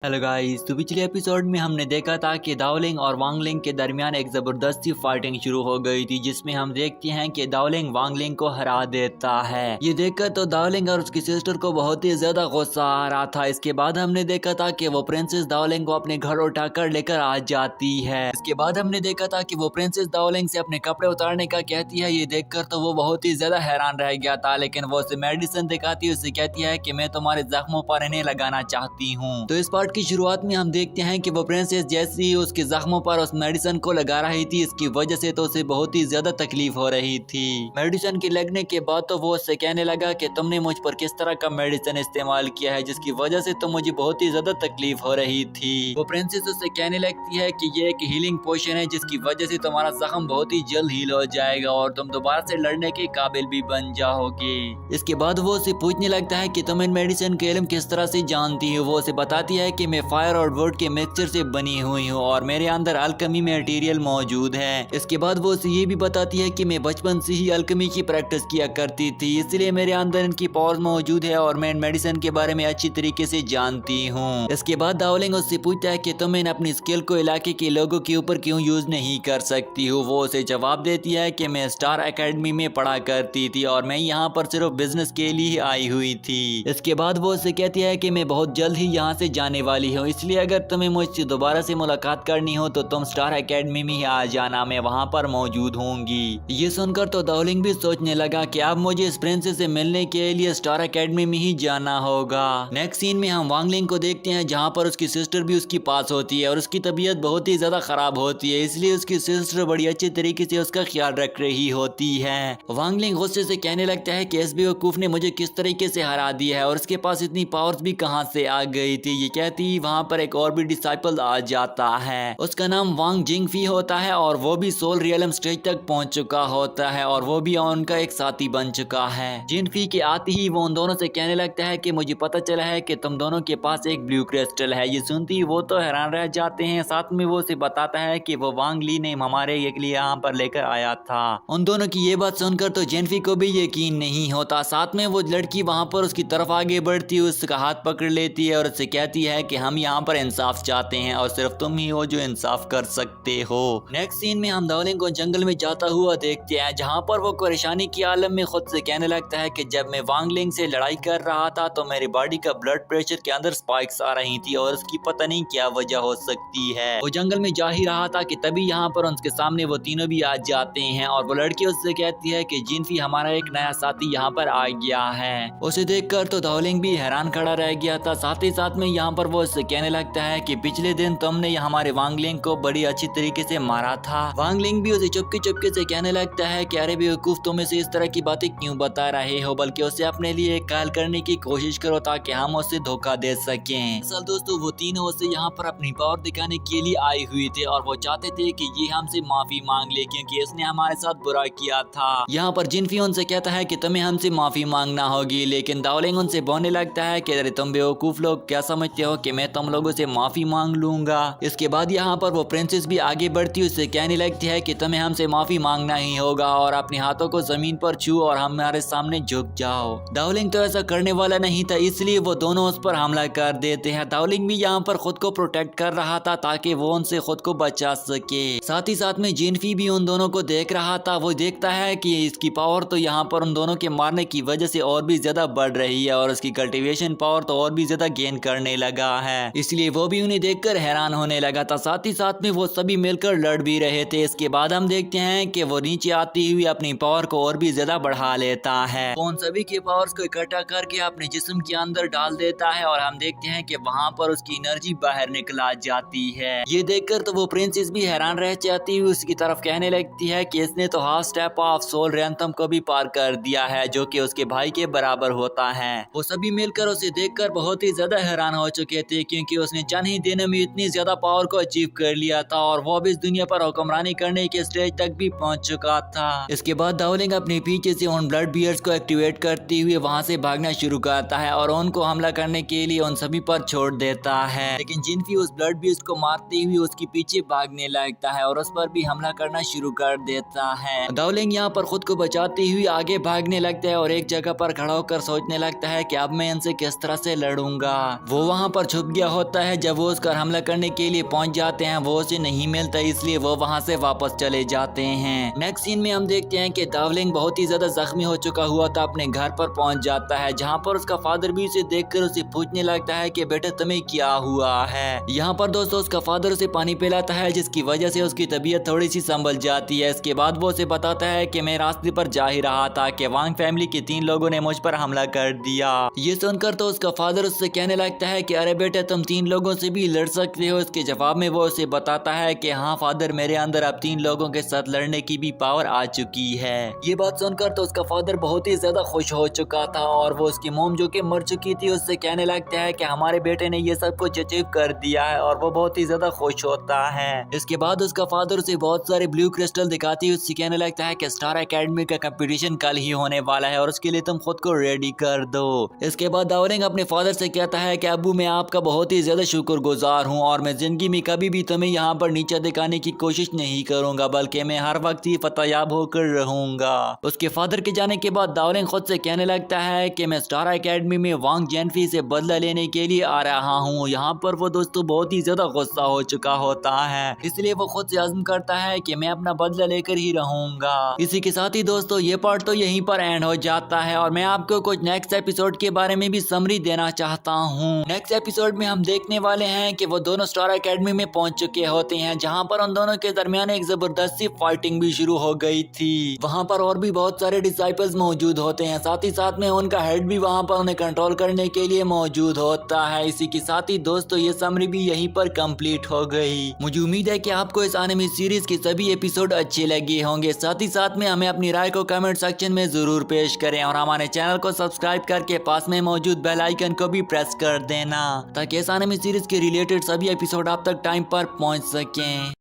Hello guys, तो पिछले episode में हमने देखा था कि दाओलिंग और वांगलिंग के दरमियान एक जबरदस्त सी फाइटिंग शुरू हो गई थी, जिसमें हम देखते हैं कि दाओलिंग वांगलिंग को हरा देता है। ये देखकर तो दाओलिंग और उसकी सिस्टर को बहुत ही ज्यादा गुस्सा आ रहा था। इसके बाद हमने देखा था कि वो प्रिंसेस दाओलिंग को अपने घर उठाकर लेकर आ जाती है। इसके बाद हमने देखा था कि वो प्रिंसेस दाओलिंग से अपने कपड़े उतारने का कहती है। ये देखकर तो वो बहुत ही ज्यादा हैरान रह गया था, लेकिन वो उसे मेडिसिन दिखाती है। उसे कहती है कि मैं तुम्हारे जख्मों पर इन्हें लगाना चाहती हूँ। तो इस की शुरुआत में हम देखते हैं कि वो प्रिंसेस जैसे ही उसके जख्मों पर उस मेडिसिन को लगा रही थी, इसकी वजह से तो उसे बहुत ही ज्यादा तकलीफ हो रही थी। मेडिसिन के लगने के बाद तो वो उससे कहने लगा कि तुमने मुझ पर किस तरह का मेडिसिन इस्तेमाल किया है, जिसकी वजह से तो मुझे बहुत ही ज्यादा तकलीफ हो रही थी। वो प्रिंसेस उससे कहने लगती है कि ये एक हीलिंग पोशन है, जिसकी वजह से तुम्हारा जख्म बहुत ही जल्द हील हो जाएगा और तुम दोबारा से लड़ने के काबिल भी बन जाओगे। इसके बाद वो उसे पूछने लगता है कि तुम इन मेडिसिन के इल्म किस तरह से जानती हो। वो उसे बताती है कि मैं फायर और वुड के मिक्सचर से बनी हुई हूँ और मेरे अंदर अल्केमी मटेरियल मौजूद है। इसके बाद वो उसे ये भी बताती है कि मैं बचपन से ही अल्केमी की प्रैक्टिस किया करती थी, इसलिए मेरे अंदर इनकी पावर्स मौजूद है और मैं इन मेडिसिन के बारे में अच्छी तरीके से जानती हूँ। इसके बाद दाओलिंग उससे पूछता है कि तुम इन अपनी स्किल को इलाके के लोगों के ऊपर क्यों यूज नहीं कर सकती हो। वो उसे जवाब देती है कि मैं स्टार एकेडमी में पढ़ा करती थी और मैं यहाँ पर सिर्फ बिजनेस के लिए आई हुई थी। इसके बाद वो उसे कहती है कि मैं बहुत जल्द ही यहाँ से जाने वाली हूँ, इसलिए अगर तुम्हें मुझसे दोबारा से मुलाकात करनी हो तो तुम स्टार एकेडमी में ही आ जाना, मैं वहाँ पर मौजूद होंगी। ये सुनकर तो दाओलिंग भी सोचने लगा कि अब मुझे इस प्रिंसेस से मिलने के लिए स्टार एकेडमी में ही जाना होगा। नेक्स्ट सीन में हम वांगलिंग को देखते हैं, जहाँ पर उसकी सिस्टर भी उसकी पास होती है और उसकी तबीयत बहुत ही ज्यादा खराब होती है, इसलिए उसकी सिस्टर बड़ी अच्छे तरीके से उसका ख्याल रख रही होती है। वांगलिंग गुस्से से कहने लगता है कि इस बेवकूफ ने मुझे किस तरीके से हरा दिया है और उसके पास इतनी पावर्स भी कहां से आ गई थी। ये कहती वहां पर एक और भी डिसाइपल आ जाता है, उसका नाम वांग जिंगफी होता है और वो भी सोल रियलम स्टेज तक पहुंच चुका होता है और वो भी उनका एक साथी बन चुका है। जिंगफी के आते ही वो उन दोनों से कहने लगता है कि मुझे पता चला है कि तुम दोनों के पास एक ब्लू क्रिस्टल है। ये सुनती ही वो तो हैरान रह जाते हैं। साथ में वो उसे बताता है कि वो वांग ली ने हमारे लिए यहाँ पर लेकर आया था। उन दोनों की ये बात सुनकर तो जिंगफी को भी यकीन नहीं होता। साथ में वो लड़की वहां पर उसकी तरफ आगे बढ़ती है, उसका हाथ पकड़ लेती है और उससे कहती है कि हम यहाँ पर इंसाफ चाहते हैं और सिर्फ तुम ही हो जो इंसाफ कर सकते हो। नेक्स्ट सीन में हम दाओलिंग को जंगल में जाता हुआ देखते हैं, जहाँ पर वो परेशानी के आलम में खुद से कहने लगता है कि जब मैं वांगलिंग से लड़ाई कर रहा था तो मेरी बॉडी का ब्लड प्रेशर के अंदर स्पाइक्स आ रही थी और उसकी पता नहीं क्या वजह हो सकती है। वो जंगल में जा ही रहा था कि तभी यहाँ पर उनके सामने वो तीनों भी आ जाते हैं और वो लड़की उससे कहती है कि जिंगफी हमारा एक नया साथी यहाँ पर आ गया है। उसे देखकर तो दाओलिंग भी हैरान खड़ा रह गया था। साथ ही साथ में यहाँ पर वो उससे कहने लगता है कि पिछले दिन तुमने हमारे वांगलिंग को बड़ी अच्छी तरीके से मारा था। वांगलिंग भी उसे चुपके चुपके से कहने लगता है कि अरे बेवकूफ, तुम इसे इस तरह की बातें क्यों बता रहे हो, बल्कि उसे अपने लिए एक कायल करने की कोशिश करो ताकि हम उसे धोखा दे सकें। असल दोस्तों, वो तीनों उससे यहाँ पर अपनी पावर दिखाने के लिए आए हुए थे और वो चाहते थे कि ये हमसे माफी मांग ले, क्योंकि इसने हमारे साथ बुरा किया था। यहाँ पर जिंगफी उनसे कहता है कि तुम्हें हमसे माफी मांगना होगी, लेकिन दाओलिंग उनसे बोलने लगता है कि अरे तुम बेवकूफ लोग क्या समझते हो कि मैं तुम लोगों से माफी मांग लूंगा। इसके बाद यहाँ पर वो प्रिंसेस भी आगे बढ़ती उससे कहने लगती है कि तुम्हें हमसे माफी मांगना ही होगा और अपने हाथों को जमीन पर छू और हमारे सामने झुक जाओ। दाओलिंग तो ऐसा करने वाला नहीं था, इसलिए वो दोनों उस पर हमला कर देते हैं। दाओलिंग भी यहाँ पर खुद को प्रोटेक्ट कर रहा था ताकि वो उनसे खुद को बचा सके। साथ ही साथ में जिंगफी भी उन दोनों को देख रहा था। वो देखता है कि इसकी पावर तो यहाँ पर उन दोनों के मारने की वजह से और भी ज्यादा बढ़ रही है और उसकी कल्टीवेशन पावर तो और भी ज्यादा गेन करने लगा है, इसलिए वो भी उन्हें देखकर हैरान होने लगा था। साथ ही साथ में वो सभी मिलकर लड़ भी रहे थे। इसके बाद हम देखते हैं कि वो नीचे आती हुई अपनी पावर को और भी ज्यादा बढ़ा लेता है। उन सभी के पावर्स को इकट्ठा करके अपने जिस्म के अंदर डाल देता है और हम देखते हैं कि वहाँ पर उसकी एनर्जी बाहर निकल आ जाती है। ये देखकर तो वो प्रिंसेस भी हैरान रह जाती हुई उसकी तरफ कहने लगती है कि इसने तो हाफ स्टेप ऑफ सोल रैंथम को भी पार कर दिया है, जो कि उसके भाई के बराबर होता है। वो सभी मिलकर उसे देखकर बहुत ही ज्यादा हैरान हो चुके थे, क्योंकि उसने चंद ही दिनों में इतनी ज्यादा पावर को अचीव कर लिया था और वो भी इस दुनिया पर हुक्मरानी करने के स्टेज तक भी पहुंच चुका था। इसके बाद दाओलिंग अपने पीछे से उन ब्लड बियर्स को एक्टिवेट करते हुए वहां से भागना शुरू करता है और उनको हमला करने के लिए उन सभी पर छोड़ देता है, लेकिन जिंगफी उस ब्लड बियर्स को मारते हुए उसके पीछे भागने लगता है और उस पर भी हमला करना शुरू कर देता है। दाओलिंग यहाँ पर खुद को बचाते हुए आगे भागने लगता है और एक जगह पर खड़ा होकर सोचने लगता है कि अब मैं इनसे किस तरह से लड़ूंगा। वो वहाँ पर छुप गया होता है। जब वो उस पर हमला करने के लिए पहुंच जाते हैं वो उसे नहीं मिलता, इसलिए वो वहां से वापस चले जाते हैं। नेक्स्ट सीन में हम देखते हैं कि दावलिंग बहुत ही ज्यादा जख्मी हो चुका हुआ था अपने घर पर पहुंच जाता है, जहाँ पर उसका फादर भी उसे देखकर उसे पूछने लगता है कि बेटा तुम्हें क्या हुआ है। यहाँ पर दोस्तों उसका फादर उसे पानी पिलाता है, जिसकी वजह से उसकी तबीयत थोड़ी सी संभल जाती है। इसके बाद वो उसे बताता है कि मैं रास्ते पर जा ही रहा था कि वांग फैमिली के 3 लोगों ने मुझ पर हमला कर दिया। ये सुनकर तो उसका फादर उससे कहने लगता है कि अरे बेटा तुम 3 लोगों से भी लड़ सकते हो। इसके जवाब में वो उसे बताता है कि हाँ फादर, मेरे अंदर अब 3 लोगों के साथ लड़ने की भी पावर आ चुकी है। ये बात सुनकर तो उसका फादर बहुत ही ज्यादा खुश हो चुका था और वो उसकी मोम जो कि मर चुकी थी उससे कहने लगता है कि हमारे बेटे ने ये सब कुछ अचीव कर दिया है, और वो बहुत ही ज्यादा खुश होता है। इसके बाद उसका फादर उसे बहुत सारे ब्लू क्रिस्टल दिखाती है, उससे कहने लगता है कि स्टार एकेडमी का कंपटीशन कल ही होने वाला है और उसके लिए तुम खुद को रेडी कर दो। इसके बाद दावलिंग अपने फादर से कहता है कि अब्बू मैं आपका बहुत ही ज्यादा शुक्रगुजार हूँ और मैं जिंदगी में कभी भी तुम्हें यहाँ पर नीचे दिखाने की कोशिश नहीं करूंगा, बल्कि मैं हर वक्त ही फतेयाब होकर रहूंगा। उसके फादर के जाने के बाद दावलिंग खुद से कहने लगता है कि मैं स्टार एकेडमी में वांग जेनफी से बदला लेने के लिए आ रहा हूँ। यहाँ पर वो दोस्तों बहुत ही ज्यादा गुस्सा हो चुका होता है, इसलिए वो खुद से आज़म करता है कि मैं अपना बदला लेकर ही रहूंगा। इसी के साथ ही दोस्तों ये पार्ट तो यहीं पर एंड हो जाता है और मैं आपको कुछ नेक्स्ट एपिसोड के बारे में भी समरी देना चाहता हूँ। नेक्स्ट एपिसोड में हम देखने वाले हैं कि वो दोनों स्टार एकेडमी में पहुंच चुके होते हैं, जहाँ पर उन दोनों के दरमियान एक जबरदस्त सी फाइटिंग भी शुरू हो गई थी। वहाँ पर और भी बहुत सारे डिसाइपल्स मौजूद होते हैं, साथ ही साथ में उनका हेड भी वहाँ पर उन्हें कंट्रोल करने के लिए मौजूद होता है। इसी के साथ ही दोस्तों ये समरी भी यहीं पर कंप्लीट हो गई। मुझे उम्मीद है कि आपको इस एनिमे सीरीज के सभी एपिसोड अच्छे लगे होंगे। साथ ही साथ में हमें अपनी राय को कमेंट सेक्शन में जरूर पेश करें और हमारे चैनल को सब्सक्राइब करके पास में मौजूद बेल आइकन को भी प्रेस कर देना, ताकि इस एनिमे सीरीज के रिलेटेड सभी एपिसोड आप तक टाइम पर पहुंच सकें।